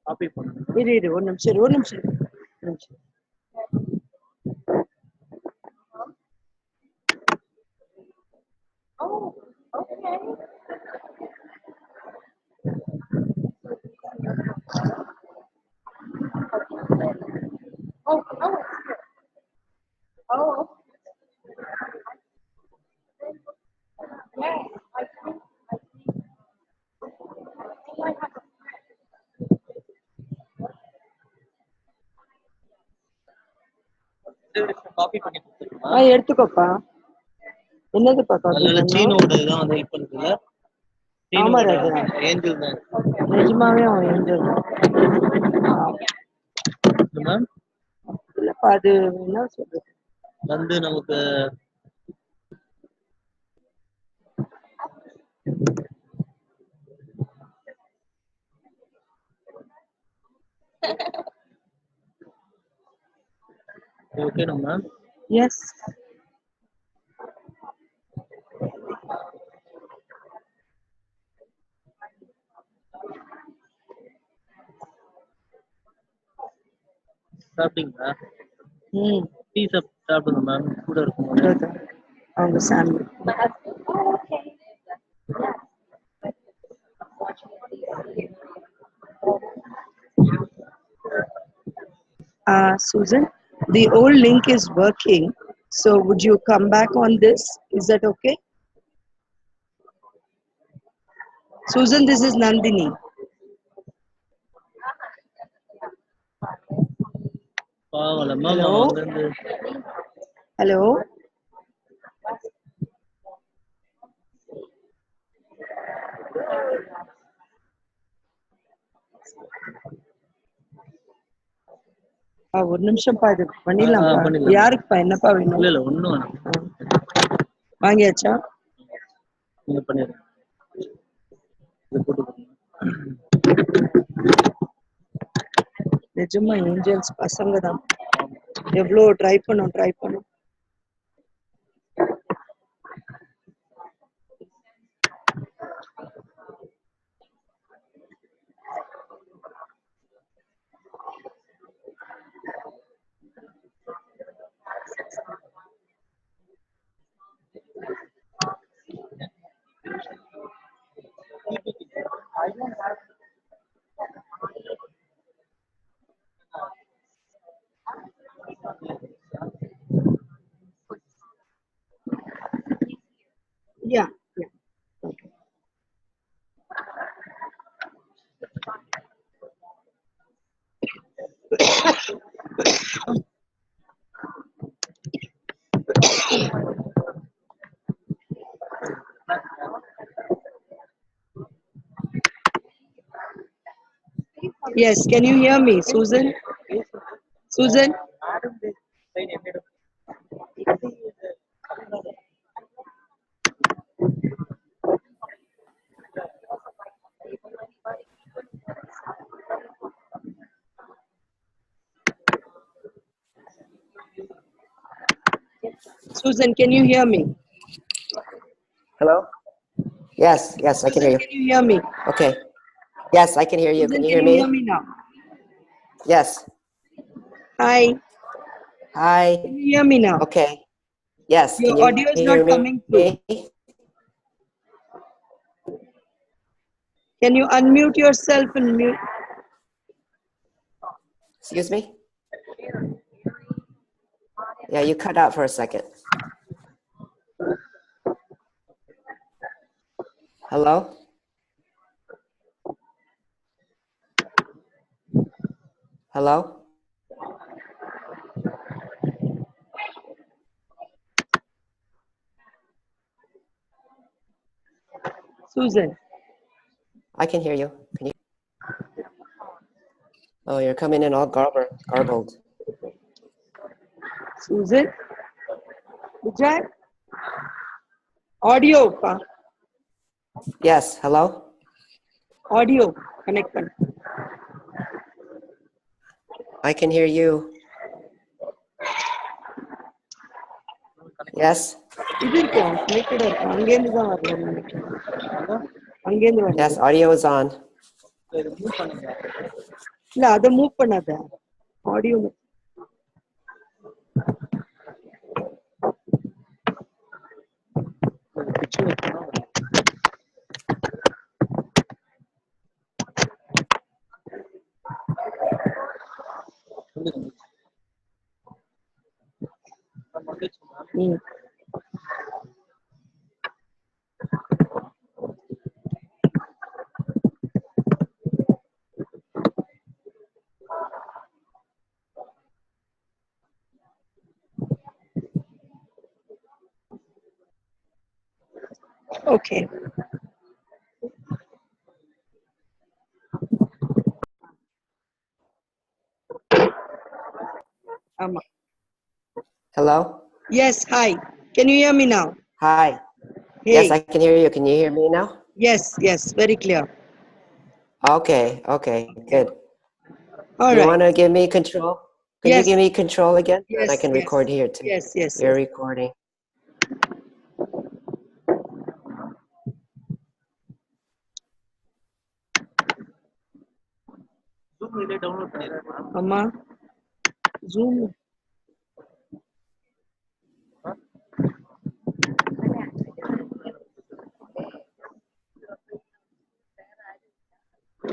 Copy பண்ணு. இரு ஒரு நிமிஷம். Oh, okay. Oh, oh. Yes, I think. Copy பண்ணி கொடுத்துருமா? எடுத்துக்கோப்பா. என்னதுப்பா நல்ல சீனோட இதான் வந்து ஹெல்ப் பண்ணுதுல. ஆமா ராஜா, ஏஞ்சல் தான். நிஜமாவே அவன் ஏஞ்சல் மேம் இல்லப்பா, அது என்ன சொல்றது வந்து நமக்கு ஓகே மேம். எஸ். சாப்பிட்டீங்களா? டீ சாப்பிடுங்க மேம், கூட இருக்கும். அவங்க சாமி. Susan, the old link is working, so would you come back on this? Is that okay? Susan, this is Nandini. Hello. ஒரு நிமிஷம் இது பண்ணிடலாம்ப்பா. யாருக்குப்பா என்னப்பா வேணும்? இல்ல ஒண்ணும் வேணாம். வாங்கியாச்சா? நீங்க பண்ணிடுங்க. நிஜமா ஏஞ்சல்ஸ் பசங்க தான். எவ்வளோ ட்ரை பண்ணும். Yeah. Okay. Yes, can you hear me, Susan? Susan? Susan, can you hear me? Hello? Yes, I can hear you. Can you hear me? Okay. Yes, I can hear you. Susan, can you hear me? Can you hear me now? Yes. Hi. Can you hear me now? Okay. Yes. Your audio is not coming through. Can you unmute yourself and mute? Excuse me? Yeah, you cut out for a second. Hello? Hello? Susan. I can hear you. Can you? Oh, you're coming in all garbled. Susan? Vijay? Audio, pa. Yes, hello? Audio, connect. I can hear you. Yes? Yes, audio is on. இது move பண்ணுங்க. இல்ல அதை move பண்ணாத audio ஒரு pitch வைக்கணும். சொல்லுங்க. வந்துச்சு ma'am. Okay ஆமா Hello? yes hi can you hear me now Hi. hey Yes, I can hear you. Can you hear me now? yes very clear Okay, good. all You right want to give me control? Can you yes give me control again? yes And I can yes record here too. yes You're recording. Zoom இதே download பண்ணிடுறேன் ma'am. அம்மா zoom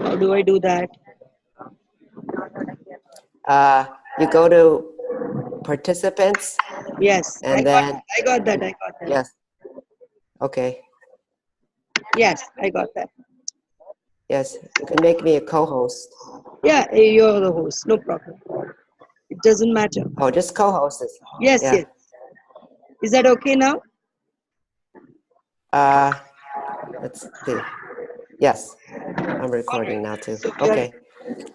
how do I do that You go to participants yes and then I got that yes. Okay. yes I got that Yes, you can make me a co-host. yeah you're the host no problem it doesn't matter Oh, just co-host this. yes Yeah. yes is that okay now Let's see. Yes, I'm recording now too. So we are- Okay.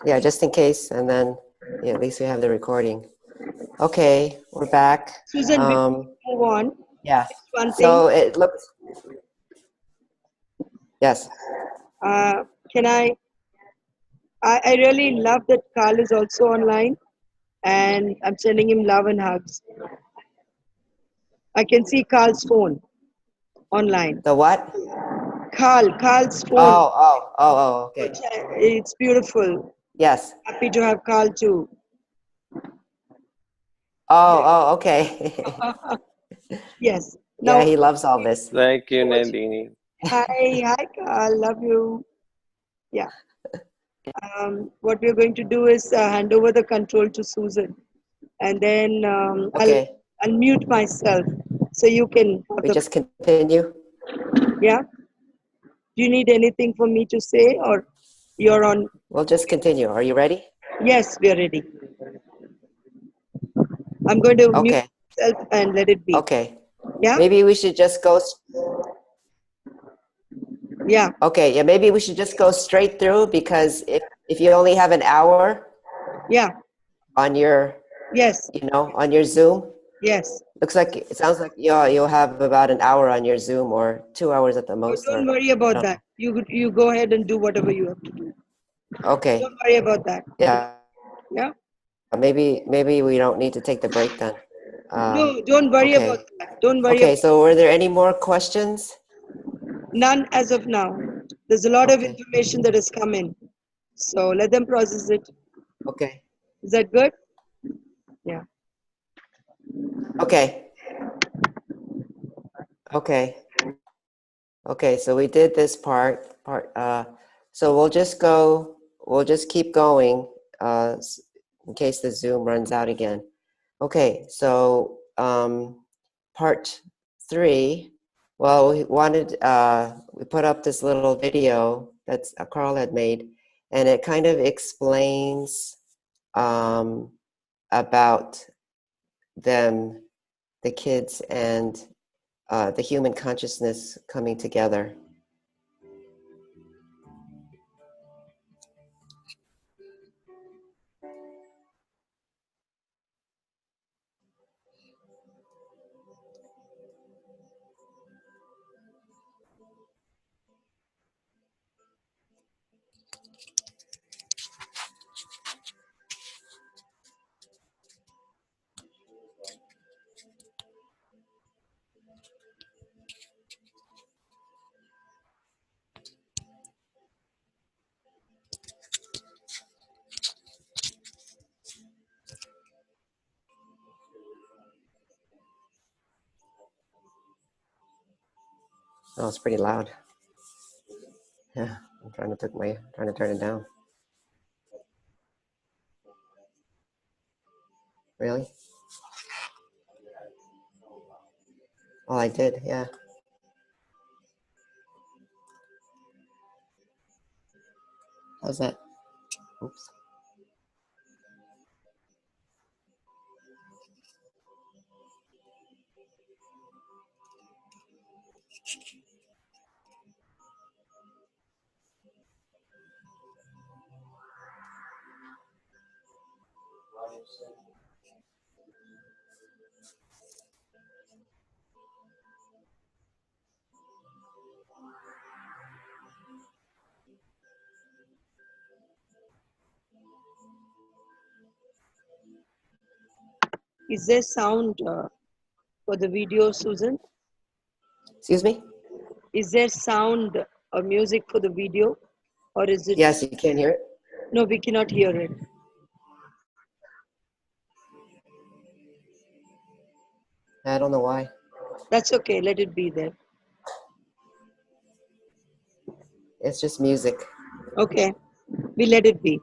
Yeah, just in case, and then yeah, at least we have the recording. Okay, we're back. Susan before we move on Yeah. one So thing it looks. Yes. can I really love that Carl is also online and I'm sending him love and hugs. I can see Carl's phone online. The what? Carl's phone. Okay. It's beautiful. Yes. Happy to have Carl too. Okay. Yes. Yeah, he loves all this. Thank you, Nandini. Hi Carl, love you. Yeah. What we're going to do is hand over the control to Susan, and then Okay. I'll mute myself so you can have We the just continue. yeah. Do you need anything for me to say, or you're on? We'll just continue. Are you ready? Yes, we are ready. I'm going to mute Okay. myself and let it be. Okay. Yeah. Maybe we should just go. Yeah. Okay. Yeah. Maybe we should just go straight through because if you only have an hour Yeah. on your Yes. On your Zoom. Yes. Looks like it sounds like you'll have about an hour on your Zoom or 2 hours at the most. Don't worry about that. You go ahead and do whatever you have to do. Okay. Don't worry about that. Yeah. Yeah. Maybe we don't need to take the break then. No, don't worry okay. about that. Don't worry. Okay. So were there any more questions? None as of now. There's a lot of Okay. information that has come in. So let them process it. Okay. Is that good? Yeah. Okay. Okay, so we did this part, so we'll just keep going, in case the Zoom runs out again. Okay, so, part 3, well, we put up this little video that's Carl had made, and it kind of explains, about them, the kids, and the human consciousness coming together. Oh, it's pretty loud. Yeah, I'm trying to turn it down. Really? Oh, I did, yeah. How's that? Oops. Is there sound for the video, Susan? Excuse me? Is there sound or music for the video? Or is it? Yes, you can't hear it? No, we cannot hear it. I don't know why. That's okay, let it be there. It's just music. Okay, we let it be.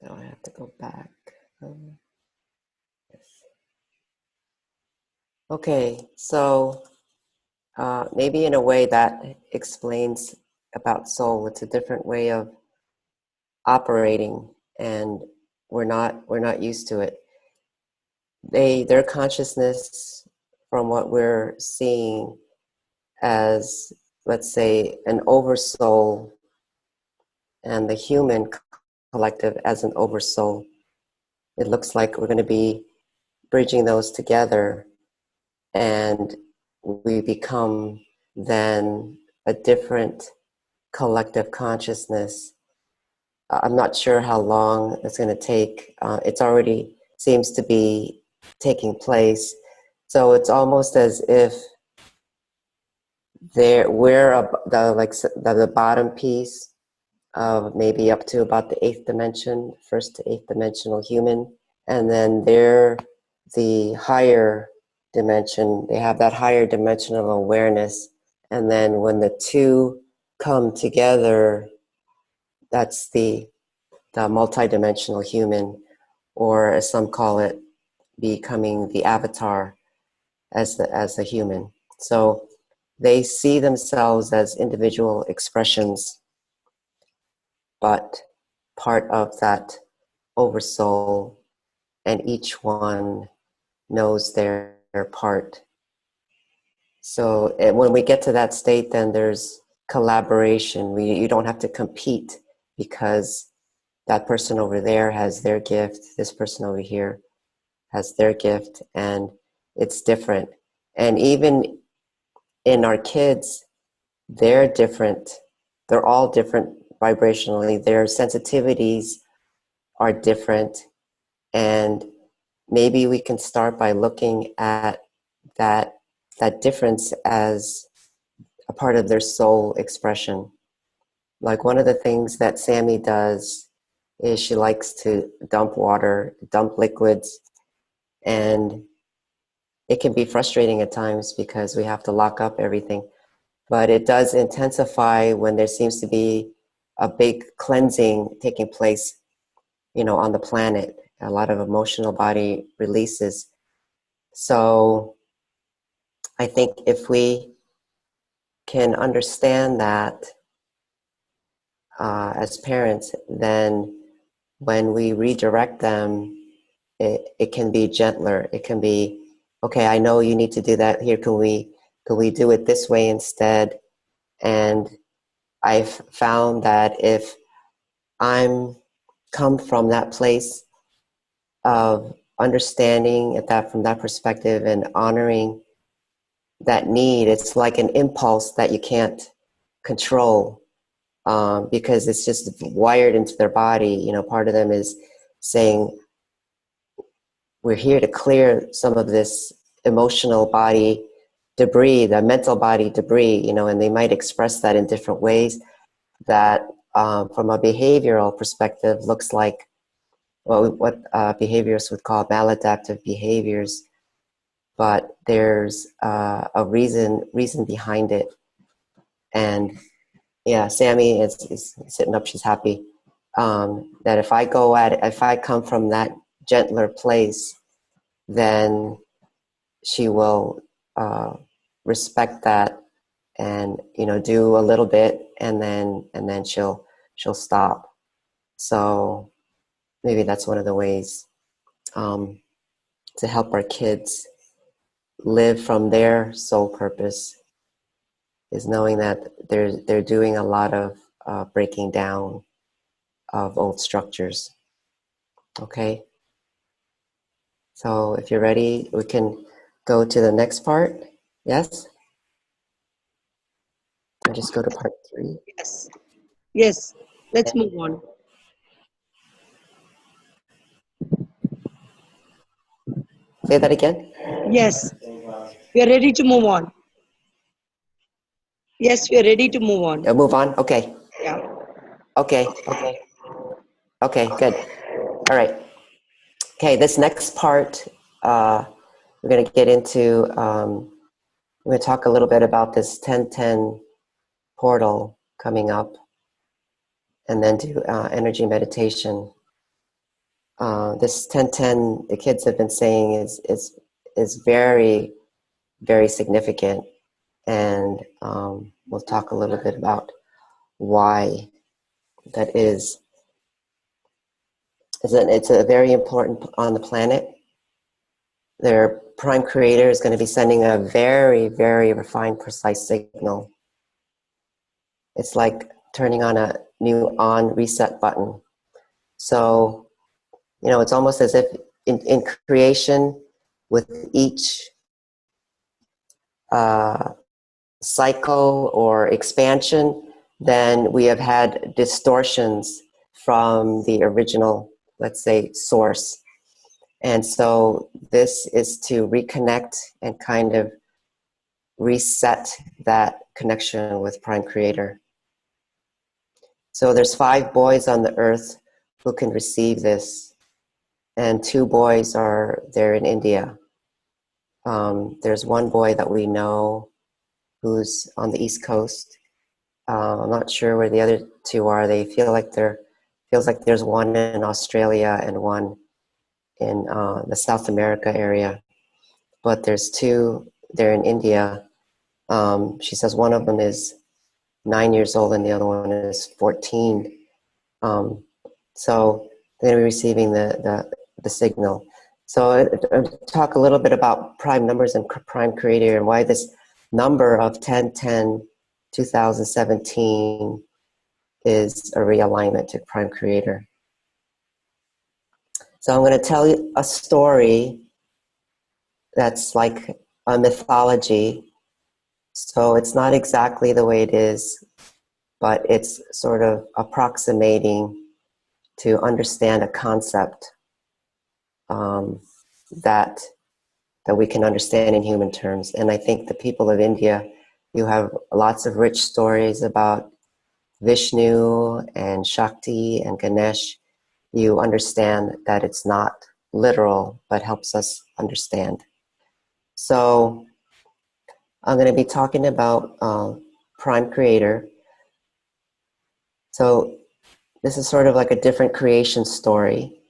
Now I have to go back. Yes. Okay, so maybe in a way that explains about soul. It's a different way of operating, and we're not used to it. Their consciousness, from what we're seeing as, let's say, an oversoul and the human collective as an oversoul. It looks like we're going to be bridging those together, and we become then a different collective consciousness. I'm not sure how long it's going to take. It's already seems to be taking place. So it's almost as if the bottom piece of maybe up to about the 8th dimension, 1st to 8th dimensional human, and then they're the higher dimension. They have that higher dimensional awareness, and then when the two come together, that's the multidimensional human, or as some call it, becoming the avatar as the human. So they see themselves as individual expressions, but part of that oversoul, and each one knows their part. So when we get to that state, then there's collaboration. You don't have to compete, because that person over there has their gift, this person over here has their gift, and it's different. And even in our kids, they're different. They're all different vibrationally. Their sensitivities are different. And maybe we can start by looking at that difference as a part of their soul expression. Like one of the things that Sammie does is she likes to dump water, dump liquids, and it can be frustrating at times because we have to lock up everything. But it does intensify when there seems to be a big cleansing taking place, on the planet. A lot of emotional body releases. So I think if we can understand that as parents, then when we redirect them, it can be gentler. It can be, okay, I know you need to do that. Here, can we do it this way instead? And I've found that if I'm come from that place of understanding from that perspective and honoring that need, it's like an impulse that you can't control, because it's just wired into their body. Part of them is saying, we're here to clear some of this emotional body debris, the mental body debris, and they might express that in different ways that from a behavioral perspective looks like what behaviorists would call maladaptive behaviors, but there's a reason behind it. And yeah, Sammie is sitting up, she's happy. That if I come from that gentler place, then she will respect that and do a little bit, and then she'll stop. So maybe that's one of the ways to help our kids live from their soul purpose, is knowing that they're doing a lot of breaking down of old structures. Okay, so if you're ready, we can go to the next part. Yes, or just go to part 3. Yes, let's move on. Say that again. Yes, we are ready to move on. Yes, we are ready to move on. Move on. Okay. Yeah. Okay. Good. All right. Okay, this next part, we're going to get into, we're going to talk a little bit about this 1010 portal coming up, and then do energy meditation. This 1010, the kids have been saying, is very, very significant, and we'll talk a little bit about why that is. It's a very important on the planet. Their prime creator is going to be sending a very, very refined, precise signal. It's like turning on a new on reset button. So, it's almost as if in creation, with each cycle or expansion, then we have had distortions from the original, let's say, source. And so this is to reconnect and kind of reset that connection with Prime Creator. So there's 5 boys on the earth who can receive this, and 2 boys are there in India. There's 1 boy that we know who's on the East Coast. I'm not sure where the other 2 are. They feels like there's 1 in Australia and 1 in the South America area. But there's 2 there in India. She says one of them is 9 years old and the other one is 14. So they're going to be receiving the signal. So I'll talk a little bit about prime numbers and Prime Creator and why this number of 10-10-2017 is a realignment to Prime Creator. So I'm going to tell you a story that's like a mythology. So it's not exactly the way it is, but it's sort of approximating to understand a concept that we can understand in human terms. And I think the people of India, you have lots of rich stories about Vishnu and Shakti and Ganesh. You understand that it's not literal, but helps us understand. So I'm going to be talking about Prime Creator. So this is sort of like a different creation story.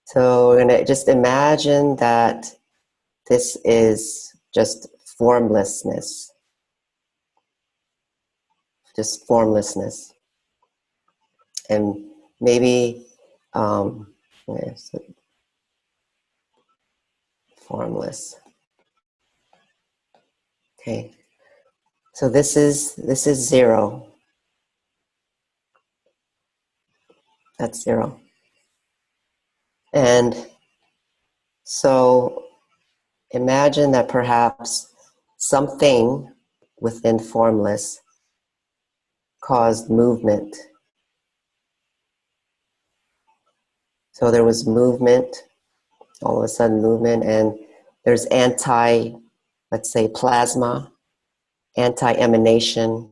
So we're going to just imagine that this is just formlessness. Just formlessness. And maybe formless. Okay. So this is 0. That's 0. And so imagine that perhaps something within formless caused movement. So there was movement, all of a sudden movement, and there's let's say, plasma, anti-emanation,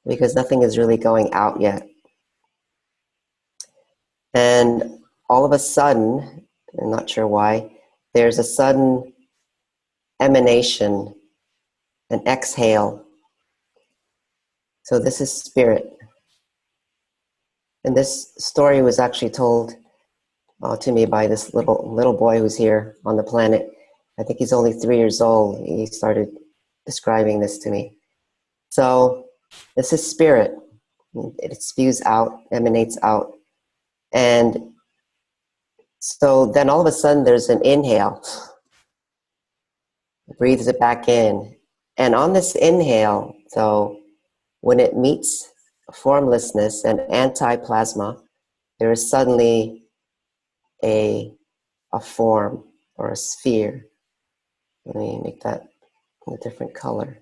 because nothing is really going out yet. And all of a sudden, I'm not sure why, there's a sudden emanation, an exhale. So this is spirit. And this story was actually told to me by this little boy who's here on the planet. I think he's only 3 years old. He started describing this to me. So this is spirit. It spews out, emanates out. And so then all of a sudden there's an inhale. Breathes it back in. And on this inhale, so when it meets formlessness and anti-plasma, there is suddenly a form or a sphere. Let me make that a different color.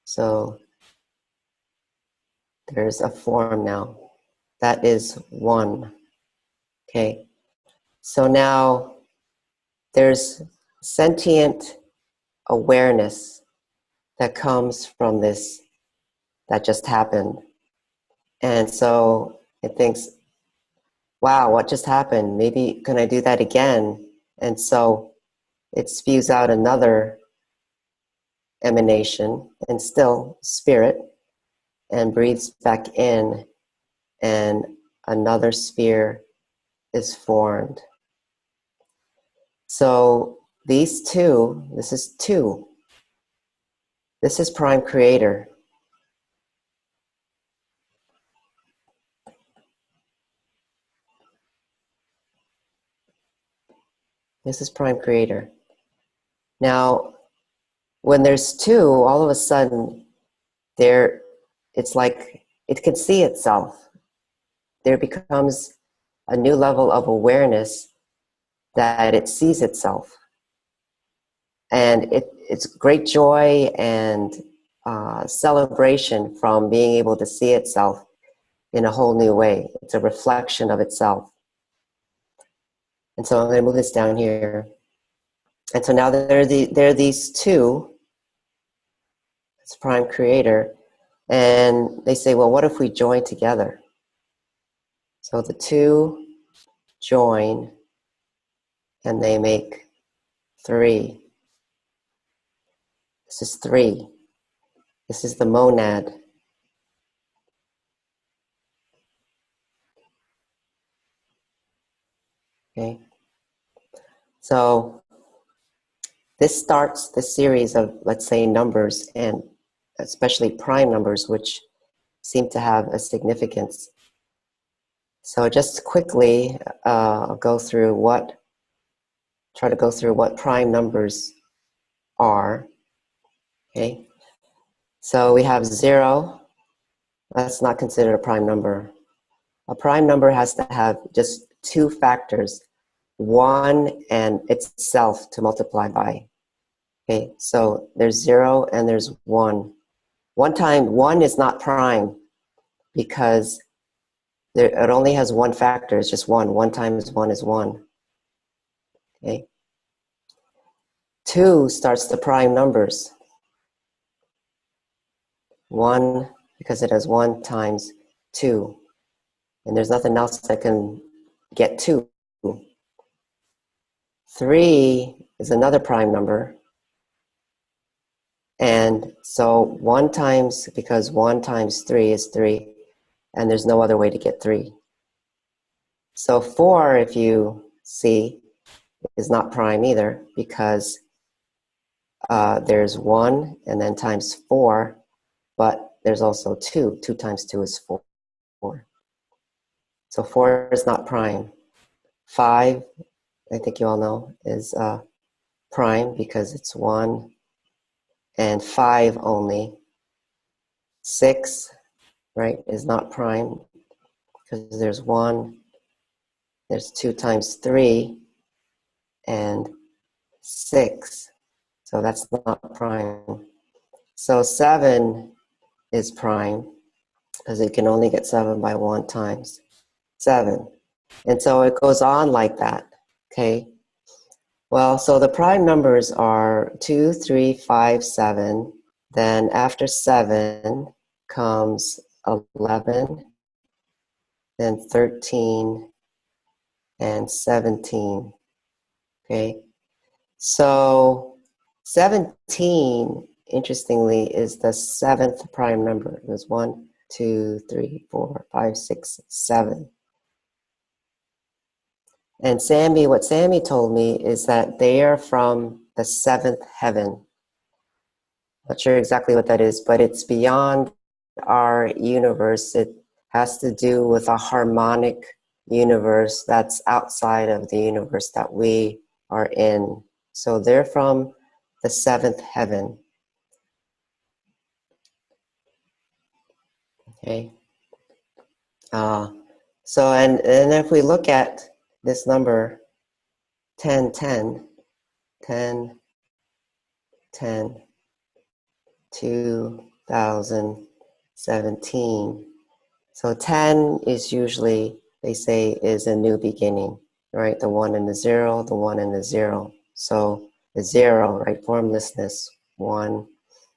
So there's a form now. That is 1. Okay. So now there's sentient awareness that comes from this that just happened. And so it thinks, wow, what just happened? Maybe can I do that again? And so it spews out another emanation and still spirit, and breathes back in, and another sphere is formed. So these 2, this is 2. This is Prime Creator. This is Prime Creator. Now, when there's 2, all of a sudden, there it's like it can see itself. There becomes a new level of awareness that it sees itself. And it's great joy and celebration from being able to see itself in a whole new way. It's a reflection of itself. And so I'm going to move this down here. And so now there are these two. It's prime creator. And they say, well, what if we join together? So the two join and they make three. This is three. This is the monad. Okay. So this starts the series of, let's say, numbers, and especially prime numbers, which seem to have a significance. So just quickly, I'll try to go through what prime numbers are. Okay. So we have 0. That's not considered a prime number. A prime number has to have just two factors, 1 and itself to multiply by. Okay, so there's 0 and there's 1. 1 is not prime because it only has one factor, it's just 1. 1 times 1 is 1. Okay. 2 starts the prime numbers. 1, because it has 1 times 2. And there's nothing else that can get 2. 3 is another prime number. And so 1 times, because 1 times 3 is 3, and there's no other way to get 3. So 4, if you see, is not prime either, because there's 1 and then times 4, but there's also 2. 2 times 2 is 4. So 4 is not prime. 5, I think you all know, is prime because it's 1 and 5 only. 6, right, is not prime because there's 1, there's 2 times 3, and 6. So that's not prime. So 7 is prime because you can only get 7 by 1 times 7. And so it goes on like that, okay? Well, so the prime numbers are 2, 3, 5, 7. Then after 7 comes 11, then 13, and 17, okay? So 17, interestingly, is the 7th prime number. There's 1, 2, 3, 4, 5, 6, 7. And Sammie, what Sammie told me is that they are from the 7th heaven. Not sure exactly what that is, but it's beyond our universe. It has to do with a harmonic universe that's outside of the universe that we are in. So they're from the 7th heaven. Okay. So, and if we look at this number, 10, 10, 10, 10, 2017. So 10 is usually, they say, is a new beginning, right? The 1 and the 0, the 1 and the 0. So the 0, right? Formlessness, 1,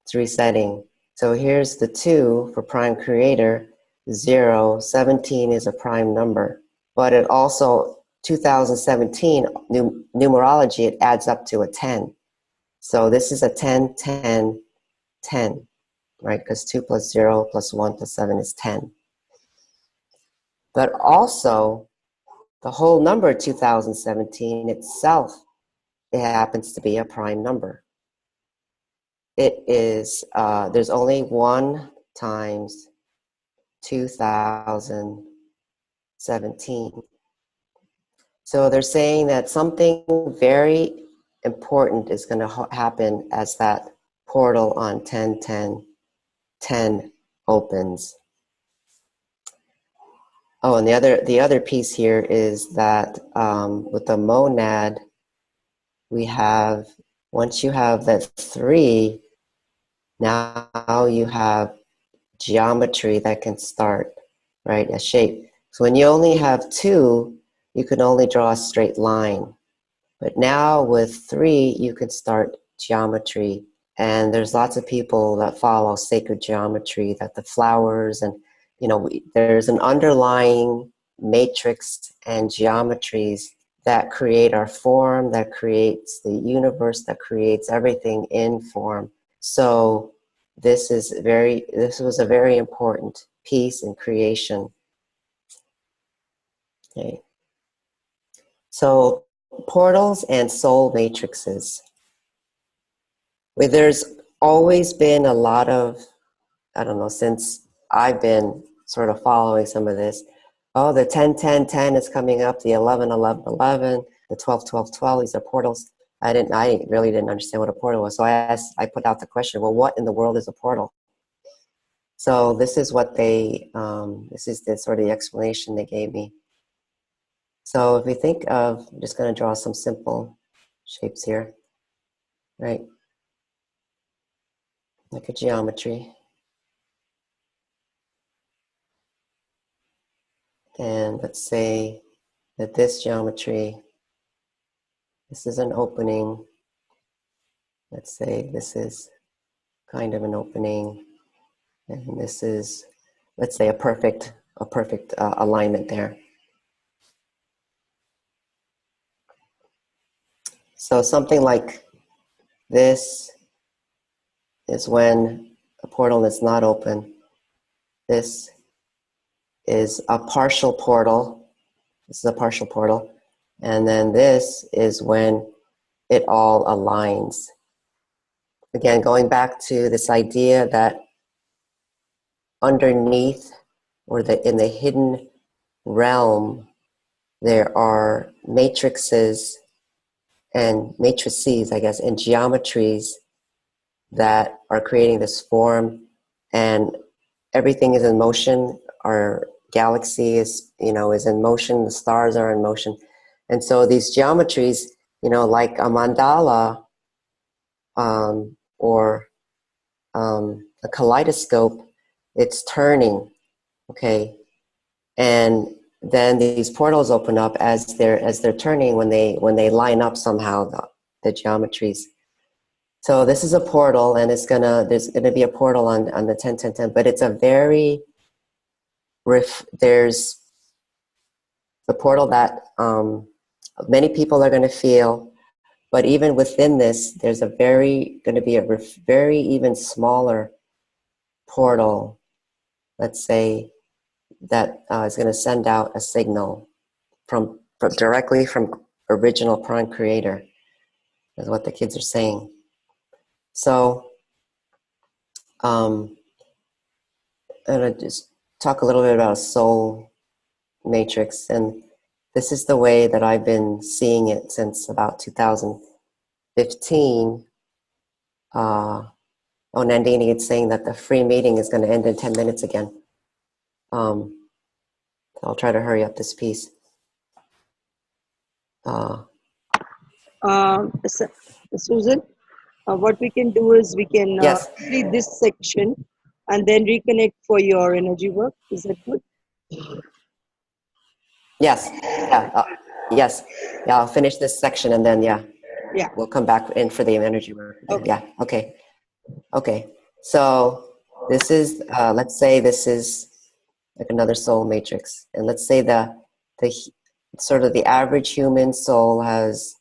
it's resetting. So here's the 2 for prime creator, 0, 17 is a prime number. But it also, 2017, numerology, it adds up to a 10. So this is a 10, 10, 10, right? Because 2 plus 0 plus 1 plus 7 is 10. But also, the whole number 2017 itself, it happens to be a prime number. It is, there's only 1 times 2017. So they're saying that something very important is going to happen as that portal on 10, 10, 10 opens. Oh, and the other piece here is that with the monad, we have, once you have that 3, now you have geometry that can start, right, a shape. So when you only have 2, you can only draw a straight line. But now with 3, you can start geometry. And there's lots of people that follow sacred geometry, that the flowers and, you know, there's an underlying matrix and geometries that create our form, that creates the universe, that creates everything in form. So this was a very important piece in creation. Okay. So portals and soul matrices. There's always been a lot of, I don't know, since I've been sort of following some of this, oh, the 10, 10, 10 is coming up, the 11, 11, 11, the 12, 12, 12, these are portals. I really didn't understand what a portal was. So I put out the question, well, what in the world is a portal? So this is what this is the sort of the explanation they gave me. So if we think of, I'm just going to draw some simple shapes here, right? Like a geometry. And let's say that this geometry, this is an opening. Let's say this is kind of an opening. And this is, let's say, a perfect alignment there. So something like this is when a portal is not open. This is a partial portal. This is a partial portal. And then this is when it all aligns. Again, going back to this idea that underneath, or in the hidden realm, there are matrices and matrices, I guess, and geometries that are creating this form, and everything is in motion. Our galaxy is in motion, the stars are in motion. And so these geometries, like a mandala or a kaleidoscope, it's turning, okay? And then these portals open up as they're turning when they line up somehow, the geometries. So this is a portal, and there's gonna be a portal on the 10, 10, 10, but it's a very there's the portal that many people are going to feel, but even within this, there's going to be a very even smaller portal, let's say, that is going to send out a signal from directly from original prime creator, is what the kids are saying. So I'm going to just talk a little bit about soul matrix, and this is the way that I've been seeing it since about 2015. Nandini is saying that the free meeting is going to end in 10 minutes again. I'll try to hurry up this piece. Susan, what we can do is we can Yes. complete this section and then reconnect for your energy work. Is that good? Yes. Yeah. Yes. Yeah. I'll finish this section and then we'll come back in for the energy work. Okay. Yeah. Okay. Okay. So this is let's say this is like another soul matrix, and let's say the sort of the average human soul has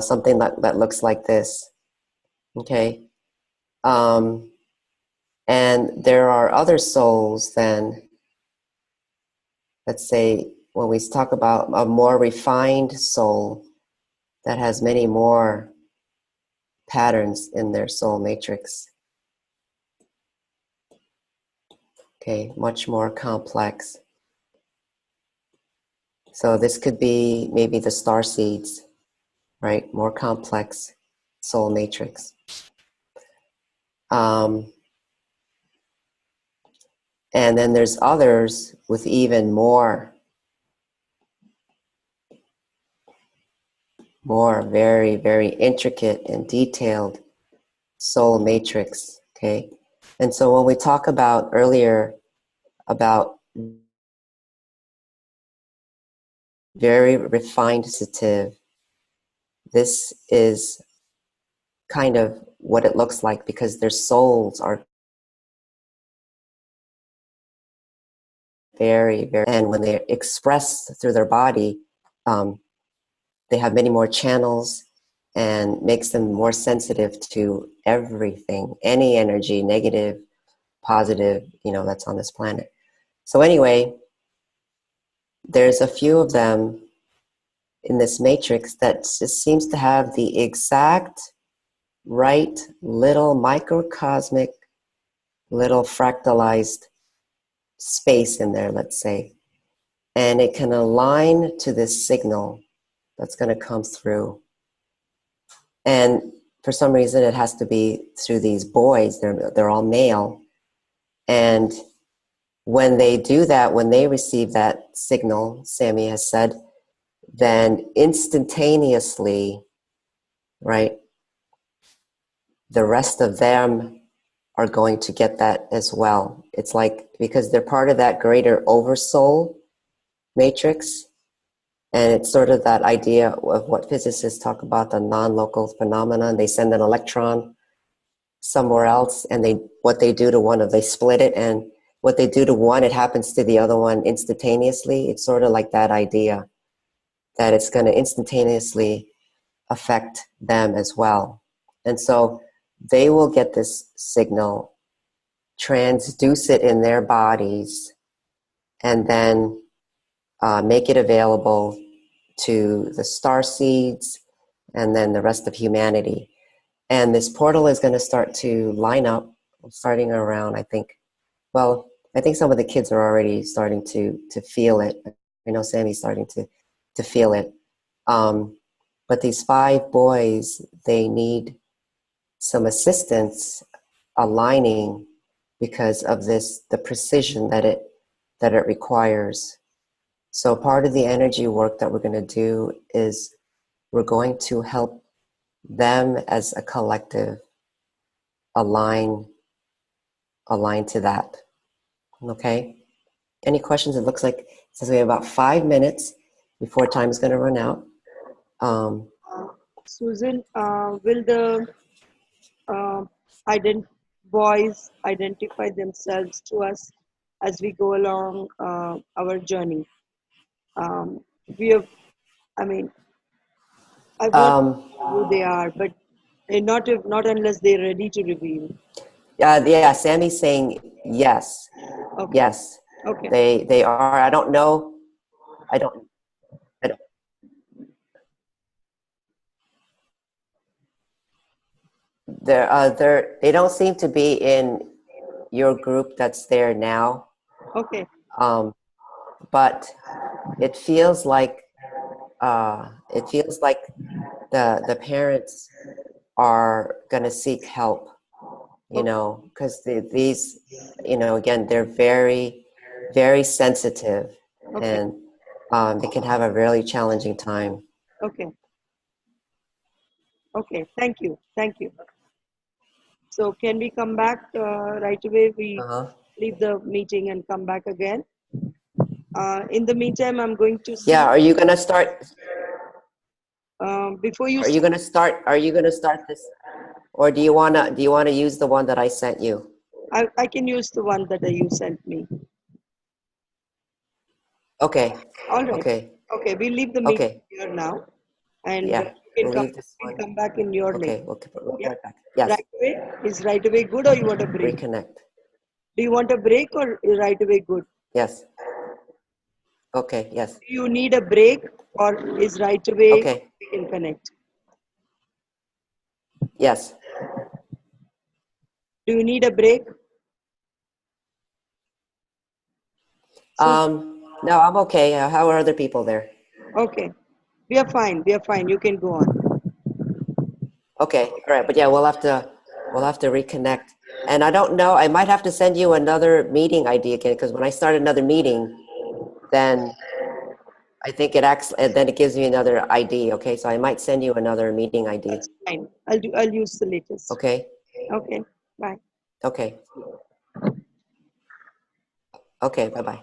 something that looks like this. Okay. And there are other souls then, let's say, when we talk about a more refined soul that has many more patterns in their soul matrix. Okay, much more complex. So this could be maybe the star seeds, right? More complex soul matrix. And then there's others with even more very, very intricate and detailed soul matrix, okay? And so when we talk about earlier about very refined sensitive, this is kind of what it looks like, because their souls are very, very, and when they're expressed through their body, they have many more channels and makes them more sensitive to everything, any energy, negative, positive, that's on this planet. So anyway, there's a few of them in this matrix that just seems to have the exact right little microcosmic, little fractalized space in there, let's say. And it can align to this signal that's going to come through. And for some reason, it has to be through these boys. They're all male. And when they do that, when they receive that signal, Sammie has said, then instantaneously, right, the rest of them are going to get that as well. It's like, because they're part of that greater oversoul matrix. And it's sort of that idea of what physicists talk about, the non-local phenomenon. They send an electron somewhere else, and what they do to one of, they split it, and what they do to one, it happens to the other one instantaneously. It's sort of like that idea that it's going to instantaneously affect them as well. And so they will get this signal, transduce it in their bodies, and then make it available to the star seeds and then the rest of humanity. And this portal is going to start to line up, starting around, I think some of the kids are already starting to feel it. I know Sammie's starting to feel it. But these 5 boys, they need some assistance aligning because of the precision that it requires. So part of the energy work that we're going to do is we're going to help them as a collective align to that. Okay? Any questions? It looks like it says we have about 5 minutes before time is going to run out. Susan, will the boys identify themselves to us as we go along our journey? We have, I mean, I want to know who they are, but not unless they're ready to reveal. Yeah, Sammie's saying yes. Okay. Yes. Okay. They are. I don't know. I don't. They don't seem to be in your group that's there now. Okay. But it feels like the parents are gonna seek help, because these, again, they're very, very sensitive, and they can have a really challenging time. Okay. Okay. Thank you. So can we come back right away? We leave the meeting and come back again. In the meantime, I'm going to see. Yeah. Are you gonna start? Before you. Are you gonna start? Are you gonna start this, or do you wanna use the one that I sent you? I can use the one that you sent me. Okay. All right. Okay. We leave the meeting here now, and yeah, you can come back in your lane. We'll get back. Yes. Right away? Is right away good, or you want a break? Reconnect. Do you want a break, or is right away good? Yes. Okay. Yes. Do you need a break, or is right away okay? We can connect. Yes. Do you need a break? No, I'm okay. How are other people there? Okay. We are fine. You can go on. Okay. All right. But yeah, we'll have to reconnect. And I don't know, I might have to send you another meeting ID again, because when I start another meeting, then I think it acts, and then it gives me another ID. Okay, so I might send you another meeting ID. That's fine. I'll use the latest. Okay, Okay. Bye. okay. Okay, bye-bye.